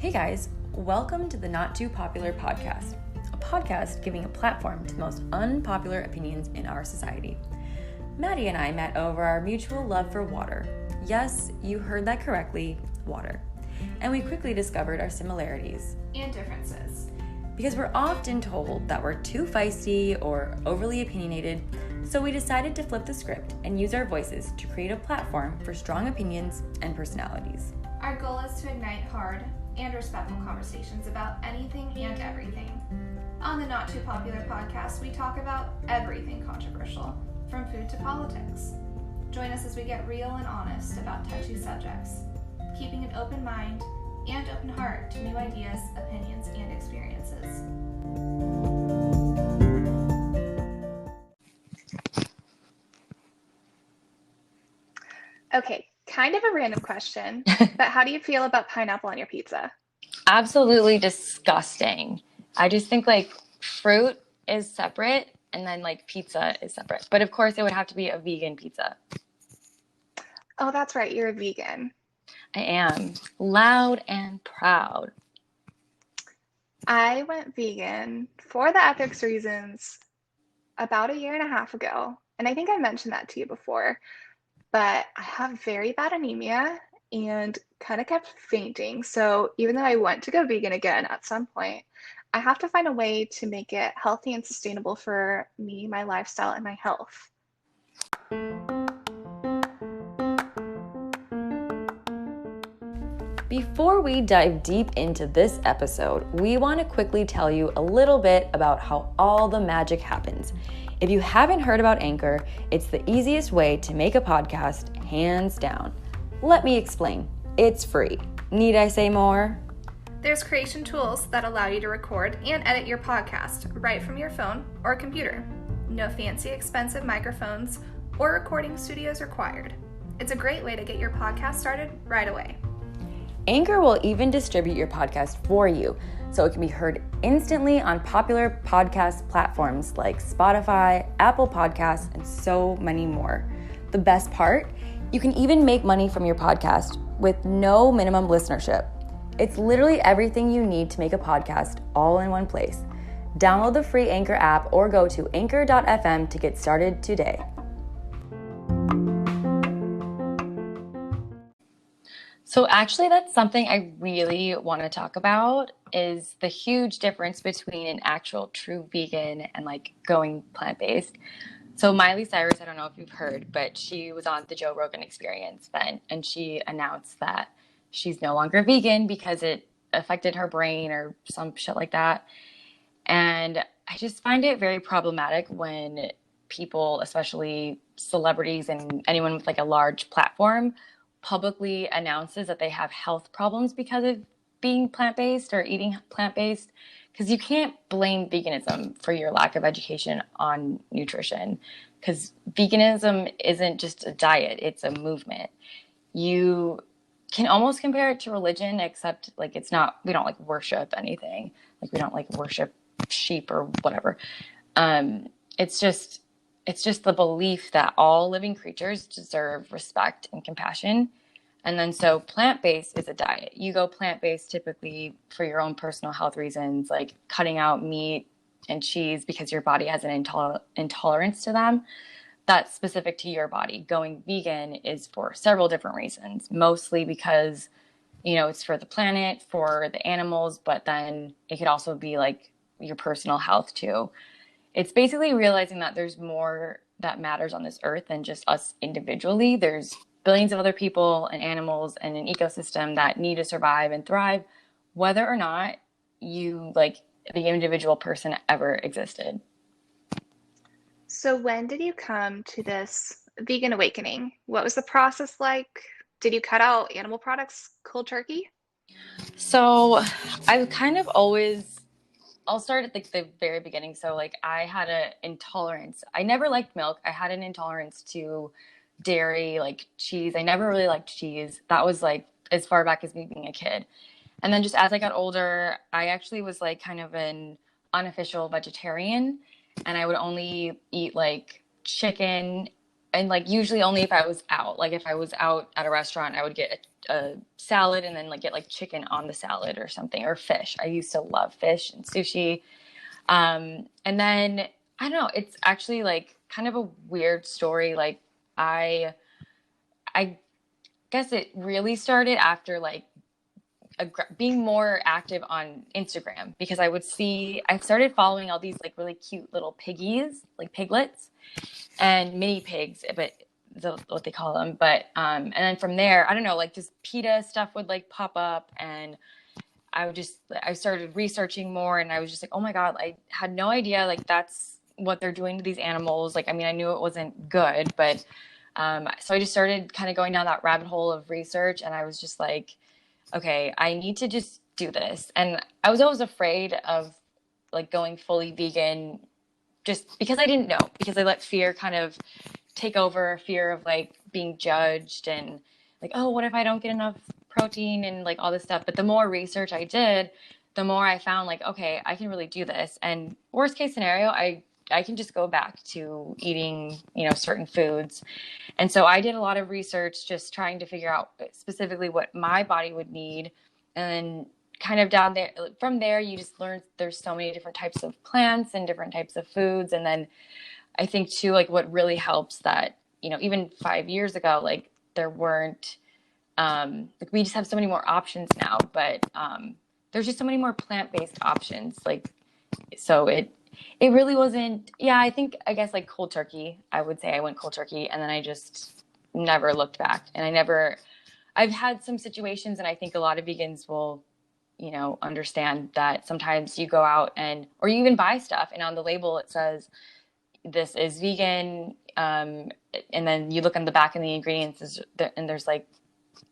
Hey guys, welcome to the Not Too Popular podcast, a podcast giving a platform to the most unpopular opinions in our society. Maddie and I met over our mutual love for water. Yes, you heard that correctly, water. And we quickly discovered our similarities and differences. Because we're often told that we're too feisty or overly opinionated, so we decided to flip the script and use our voices to create a platform for strong opinions and personalities. Our goal is to ignite hard and respectful conversations about anything and everything. On the Not Too Popular podcast, we talk about everything controversial, from food to politics. Join us as we get real and honest about touchy subjects, keeping an open mind and open heart to new ideas, opinions, and experiences. Okay, kind of a random question, but how do you feel about pineapple on your pizza? Absolutely disgusting. I just think fruit is separate and then pizza is separate. But of course it would have to be a vegan pizza. Oh, that's right, you're a vegan. I am. Loud and proud. I went vegan for the ethics reasons about 1.5 years ago. And I think I mentioned that to you before, but I have very bad anemia and kind of kept fainting. So even though I want to go vegan again at some point, I have to find a way to make it healthy and sustainable for me, my lifestyle, and my health. Before we dive deep into this episode, we want to quickly tell you a little bit about how all the magic happens. If you haven't heard about Anchor, it's the easiest way to make a podcast, hands down. Let me explain. It's free. Need I say more? There's creation tools that allow you to record and edit your podcast right from your phone or computer. No fancy, expensive microphones or recording studios required. It's a great way to get your podcast started right away. Anchor will even distribute your podcast for you, so it can be heard instantly on popular podcast platforms like Spotify, Apple Podcasts, and so many more. The best part? You can even make money from your podcast with no minimum listenership. It's literally everything you need to make a podcast all in one place. Download the free Anchor app or go to anchor.fm to get started today. So actually that's something I really want to talk about is the huge difference between an actual true vegan and going plant-based. So Miley Cyrus, I don't know if you've heard, but she was on the Joe Rogan Experience then, and she announced that she's no longer vegan because it affected her brain or some shit like that. And I just find it very problematic when people, especially celebrities and anyone with a large platform, publicly announces that they have health problems because of being plant-based or eating plant-based, because you can't blame veganism for your lack of education on nutrition, because veganism isn't just a diet, it's a movement. You can almost compare it to religion, except it's not, we don't worship anything, we don't worship sheep or whatever. It's just the belief that all living creatures deserve respect and compassion. And then so plant-based is a diet. You go plant-based typically for your own personal health reasons, like cutting out meat and cheese because your body has an intolerance to them. That's specific to your body. Going vegan is for several different reasons, mostly because, it's for the planet, for the animals, but then it could also be your personal health too. It's basically realizing that there's more that matters on this earth than just us individually. There's billions of other people and animals and an ecosystem that need to survive and thrive, whether or not you, the individual person, ever existed. So when did you come to this vegan awakening? What was the process like? Did you cut out animal products cold turkey? So I've kind of always... I'll start at the very beginning. So I had an intolerance. I never liked milk. I had an intolerance to dairy, cheese. I never really liked cheese. That was as far back as me being a kid. And then just as I got older, I actually was kind of an unofficial vegetarian, and I would only eat chicken and like usually only if I was out. Like if I was out at a restaurant, I would get a salad and then like get like chicken on the salad or something, or fish. I used to love fish and sushi. And then I don't know, it's actually like kind of a weird story. Like I guess it really started after like being more active on Instagram, because I started following all these like really cute little piggies, like piglets and mini pigs, but what they call them. But, and then from there, I don't know, like just PETA stuff would like pop up, and I started researching more, and I was just like, oh my God, I had no idea like that's what they're doing to these animals. Like, I mean, I knew it wasn't good, but, so I just started kind of going down that rabbit hole of research, and I was just like, okay, I need to just do this. And I was always afraid of like going fully vegan, just because I didn't know, because I let fear kind of take over, fear of like being judged and like, oh, what if I don't get enough protein and like all this stuff. But the more research I did, the more I found like, okay, I can really do this. And worst case scenario, I can just go back to eating, certain foods. And so I did a lot of research just trying to figure out specifically what my body would need. And then kind of down there, from there, you just learn there's so many different types of plants and different types of foods. And then I think too, like what really helps that, even 5 years ago, like there weren't, like we just have so many more options now, but there's just so many more plant-based options. Like, so it really wasn't, yeah, I guess like cold turkey, I would say I went cold turkey, and then I just never looked back. And I've had some situations, and I think a lot of vegans will, understand that sometimes you go out or you even buy stuff, and on the label it says, this is vegan. And then you look on the back of the ingredients and there's like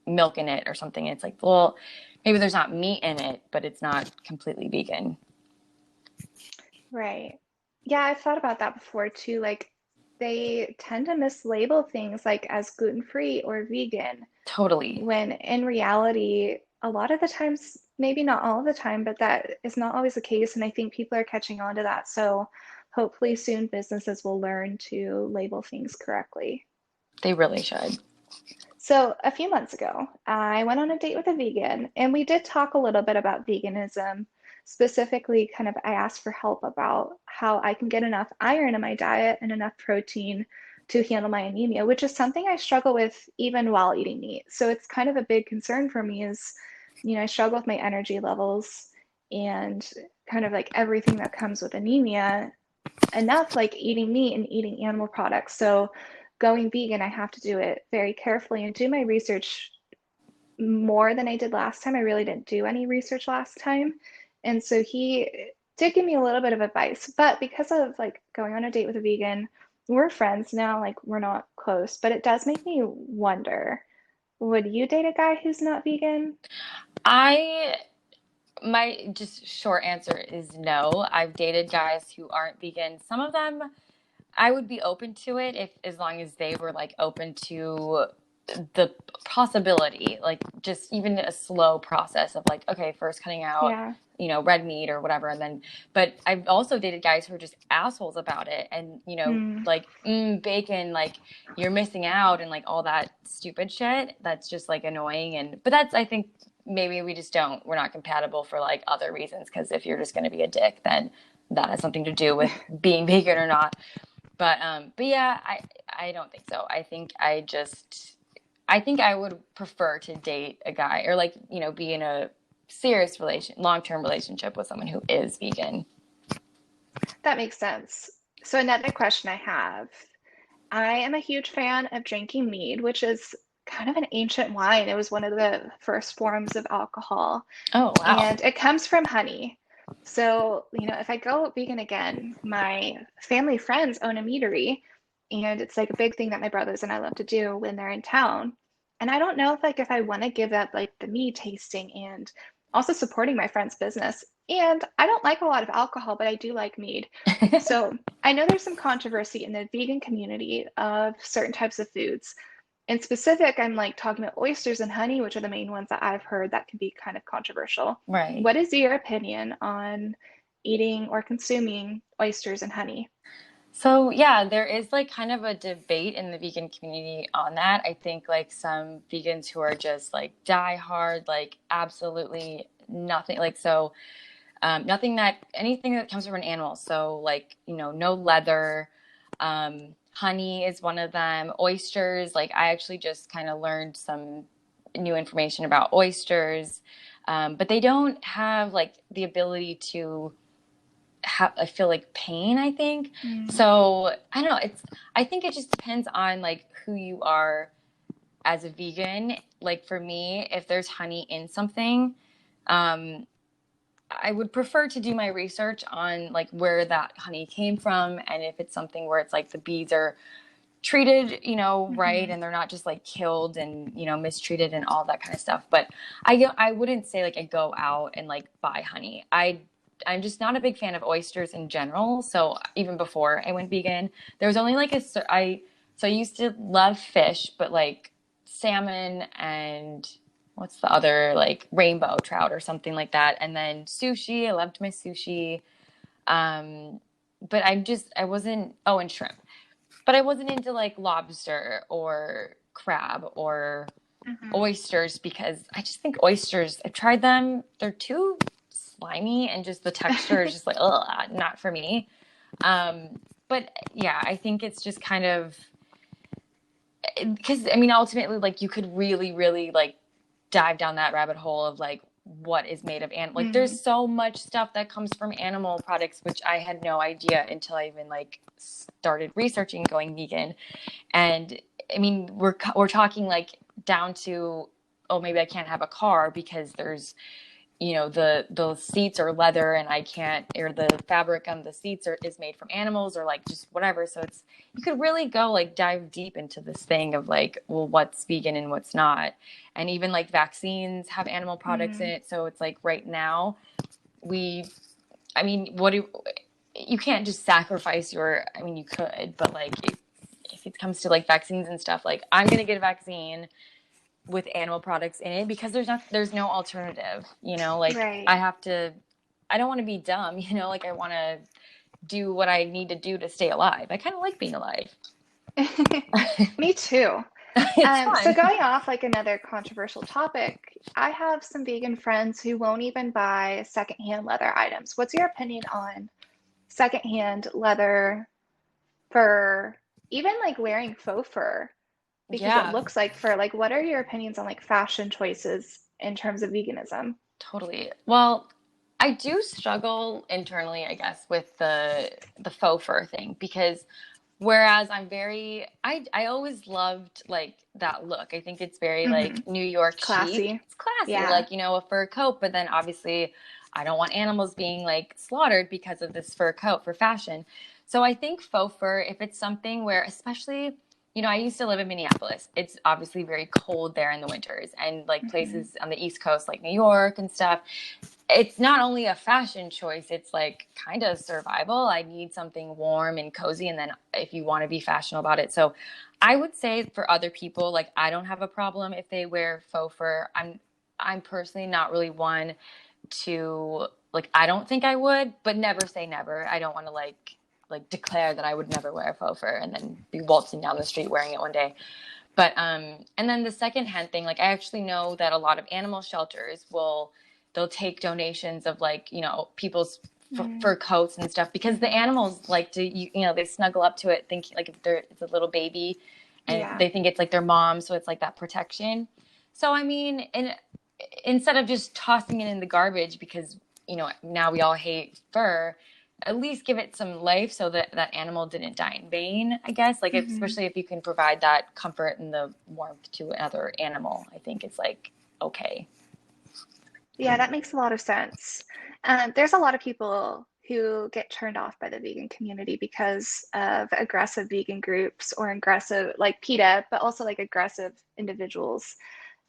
milk in it or something. It's like, well, maybe there's not meat in it, but it's not completely vegan. Right. Yeah, I've thought about that before too. Like they tend to mislabel things like as gluten-free or vegan, Totally. when in reality, a lot of the times, maybe not all of the time, but that is not always the case. And I think people are catching on to that. So hopefully soon businesses will learn to label things correctly. They really should. So a few months ago, I went on a date with a vegan, and we did talk a little bit about veganism. Specifically, kind of, I asked for help about how I can get enough iron in my diet and enough protein to handle my anemia, which is something I struggle with even while eating meat. So it's kind of a big concern for me is, I struggle with my energy levels and kind of like everything that comes with anemia, enough like eating meat and eating animal products. So going vegan, I have to do it very carefully and do my research more than I did last time. I really didn't do any research last time. And so he did give me a little bit of advice, but because of like going on a date with a vegan, we're friends now, like we're not close, but it does make me wonder, would you date a guy who's not vegan? My just short answer is no. I've dated guys who aren't vegan. Some of them I would be open to it as long as they were like open to the possibility, like just even a slow process of like, okay, first cutting out, Yeah. red meat or whatever. And then, but I've also dated guys who are just assholes about it. And, like, bacon, like you're missing out and like all that stupid shit. That's just like annoying. But I think maybe we're not compatible for like other reasons. Cause if you're just going to be a dick, then that has something to do with being vegan or not. But yeah, I don't think so. I think I would prefer to date a guy or like, be in a serious long-term relationship with someone who is vegan. That makes sense. So another question I have, I am a huge fan of drinking mead, which is kind of an ancient wine. It was one of the first forms of alcohol. Oh, wow. And it comes from honey. So, if I go vegan again, my family friends own a meadery, and it's like a big thing that my brothers and I love to do when they're in town. And I don't know if I want to give up like the mead tasting and also supporting my friend's business. And I don't like a lot of alcohol, but I do like mead. So I know there's some controversy in the vegan community of certain types of foods. In specific, I'm like talking about oysters and honey, which are the main ones that I've heard that can be kind of controversial. Right. What is your opinion on eating or consuming oysters and honey? So yeah, there is like kind of a debate in the vegan community on that. I think like some vegans who are just like die hard, like absolutely nothing, like so nothing that anything that comes from an animal. So like, you know, no leather, honey is one of them, oysters. Like I actually just kind of learned some new information about oysters, but they don't have like the ability to I feel like pain, I think. So I don't know. I think it just depends on like who you are as a vegan. Like for me, if there's honey in something, um, I would prefer to do my research on like where that honey came from. And if it's something where it's like the bees are treated, you know, right. And they're not just like killed and, you know, mistreated and all that kind of stuff. But I wouldn't say like I go out and like buy honey. I'm just not a big fan of oysters in general. So even before I went vegan, there was only like so I used to love fish, but like salmon and what's the other, like rainbow trout or something like that. And then sushi, I loved my sushi. But I wasn't, oh, and shrimp, but I wasn't into like lobster or crab or oysters because I just think oysters, I've tried them. They're too slimy and just the texture is just like, ugh, not for me. But yeah, I think it's just kind of, because I mean, ultimately, like you could really, really like dive down that rabbit hole of like what is made of animal. Like there's so much stuff that comes from animal products, which I had no idea until I even like started researching going vegan. And I mean, we're talking like down to, oh, maybe I can't have a car because there's, you know, the seats are leather and I can't, or the fabric on the seats is made from animals or like just whatever. So it's, you could really go like dive deep into this thing of like, well, what's vegan and what's not. And even like vaccines have animal products in it. So it's like right now I mean, you can't just sacrifice I mean, you could, but like if it comes to like vaccines and stuff, like I'm going to get a vaccine with animal products in it because there's no alternative, you know, like Right. I don't want to be dumb, you know, like I want to do what I need to do to stay alive. I kind of like being alive. Me too. It's So fun. going off like another controversial topic, I have some vegan friends who won't even buy secondhand leather items. What's your opinion on secondhand leather, fur, even like wearing faux fur because it Yeah, looks like fur? Like, what are your opinions on like fashion choices in terms of veganism? totally. Well, I do struggle internally, I guess, with the faux fur thing because whereas I always loved like that look. I think it's very Hmm. like New York chic. Classy. It's classy, Yeah. like, you know, a fur coat, but then obviously I don't want animals being like slaughtered because of this fur coat for fashion. So I think faux fur, if it's something where, especially, you know, I used to live in Minneapolis. It's obviously very cold there in the winters and like Hmm. places on the East Coast, like New York and stuff, it's not only a fashion choice, it's like kind of survival. I need something warm and cozy. And then if you want to be fashionable about it. So I would say for other people, like I don't have a problem if they wear faux fur. I'm personally not really one to like, I don't think I would, but never say never. I don't want to like declare that I would never wear faux fur and then be waltzing down the street wearing it one day. But and then the secondhand thing, like I actually know that a lot of animal shelters they'll take donations of like, you know, people's fur coats and stuff because the animals like to you know, they snuggle up to it thinking like if it's a little baby and Yeah. they think it's like their mom, so it's like that protection. So I mean, and instead of just tossing it in the garbage because, you know, now we all hate fur, at least give it some life so that that animal didn't die in vain, I guess. Like, Hmm. especially if you can provide that comfort and the warmth to another animal, I think it's like, okay. Yeah, that makes a lot of sense. There's a lot of people who get turned off by the vegan community because of aggressive vegan groups or aggressive, like PETA, but also like aggressive individuals.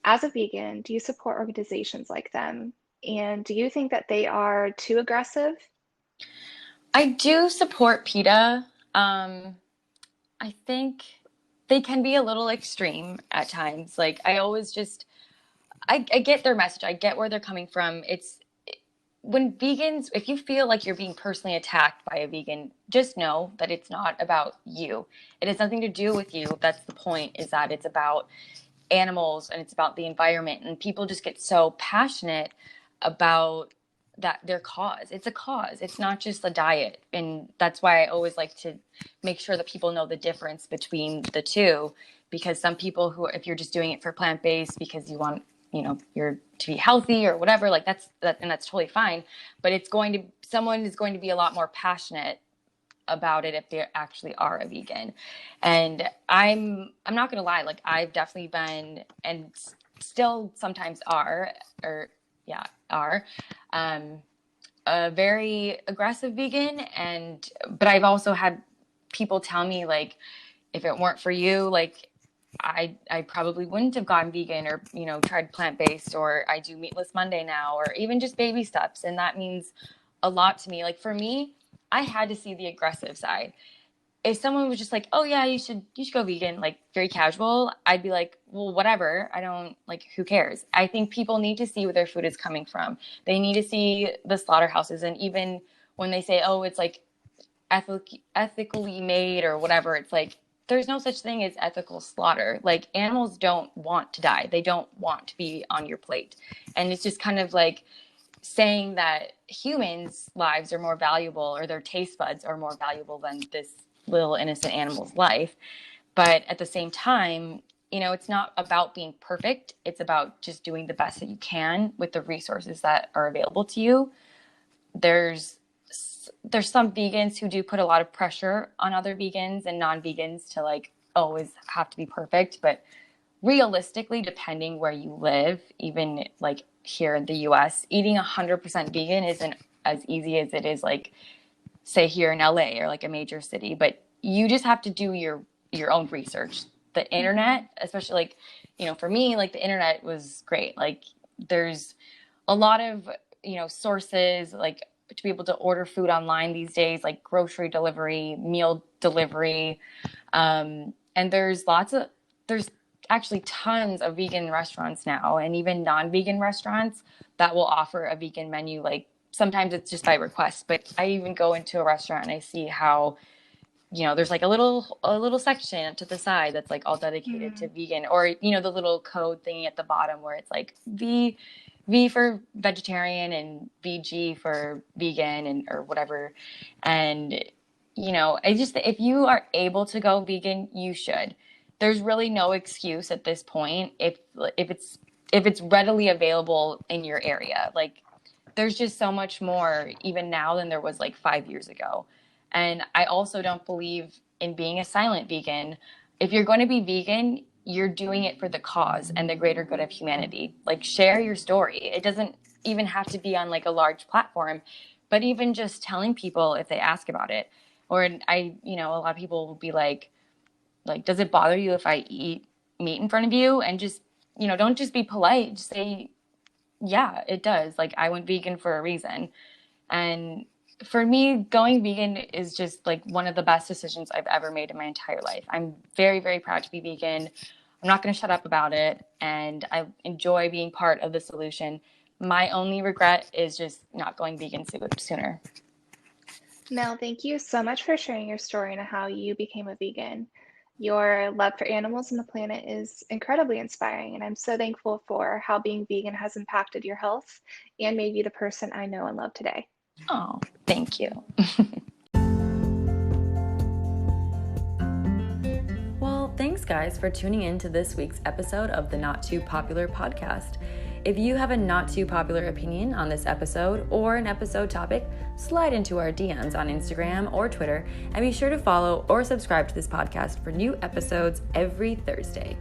As a vegan, do you support organizations like them? And do you think that they are too aggressive? I do support PETA. I think they can be a little extreme at times. Like, I always just, I get their message. I get where they're coming from. It's when vegans, if you feel like you're being personally attacked by a vegan, just know that it's not about you. It has nothing to do with you. That's the point, is that it's about animals and it's about the environment. And people just get so passionate about that, their cause. It's a cause. It's not just a diet. And that's why I always like to make sure that people know the difference between the two, because some people who, if you're just doing it for plant-based because you want, you're to be healthy or whatever, like that's totally fine. But someone is going to be a lot more passionate about it if they actually are a vegan. And I'm not going to lie, like I've definitely been, and still sometimes are a very aggressive vegan. But I've also had people tell me, like, if it weren't for you, like I probably wouldn't have gone vegan or, tried plant-based, or I do meatless Monday now, or even just baby steps. And that means a lot to me. Like for me, I had to see the aggressive side. If someone was just like, oh yeah, you should go vegan, like very casual, I'd be like, well, whatever. I don't, like, who cares? I think people need to see where their food is coming from. They need to see the slaughterhouses. And even when they say, oh, it's like ethically made or whatever, it's like, there's no such thing as ethical slaughter. Like, animals don't want to die. They don't want to be on your plate. And it's just kind of like saying that humans' lives are more valuable, or their taste buds are more valuable than this little innocent animal's life. But at the same time, it's not about being perfect. It's about just doing the best that you can with the resources that are available to you. There's some vegans who do put a lot of pressure on other vegans and non-vegans to like always have to be perfect. But realistically, depending where you live, even like here in the US, eating 100% vegan isn't as easy as it is, like, say here in LA or like a major city. But you just have to do your own research. The internet, especially, like, for me, like, the internet was great. Like, there's a lot of, sources, like, to be able to order food online these days, like grocery delivery, meal delivery. And there's actually tons of vegan restaurants now, and even non-vegan restaurants that will offer a vegan menu. Like, sometimes it's just by request, but I even go into a restaurant and I see how, there's like a little section to the side that's like all dedicated to vegan, or, the little code thingy at the bottom where it's like V for vegetarian and VG for vegan, and or whatever. And, if you are able to go vegan, you should. There's really no excuse at this point if it's readily available in your area. Like, there's just so much more even now than there was like 5 years ago. And I also don't believe in being a silent vegan. If you're going to be vegan, you're doing it for the cause and the greater good of humanity. Like, share your story. It doesn't even have to be on like a large platform, but even just telling people if they ask about it. Or a lot of people will be like, does it bother you if I eat meat in front of you? And just, don't just be polite. Just say, yeah, it does. Like, I went vegan for a reason. And for me, going vegan is just like one of the best decisions I've ever made in my entire life. I'm very, very proud to be vegan. I'm not going to shut up about it. And I enjoy being part of the solution. My only regret is just not going vegan sooner. Mel, thank you so much for sharing your story and how you became a vegan. Your love for animals and the planet is incredibly inspiring, and I'm so thankful for how being vegan has impacted your health and made you the person I know and love today. Oh, thank you. Well, thanks guys for tuning in to this week's episode of the Not Too Popular podcast. If you have a not too popular opinion on this episode or an episode topic, slide into our DMs on Instagram or Twitter, and be sure to follow or subscribe to this podcast for new episodes every Thursday.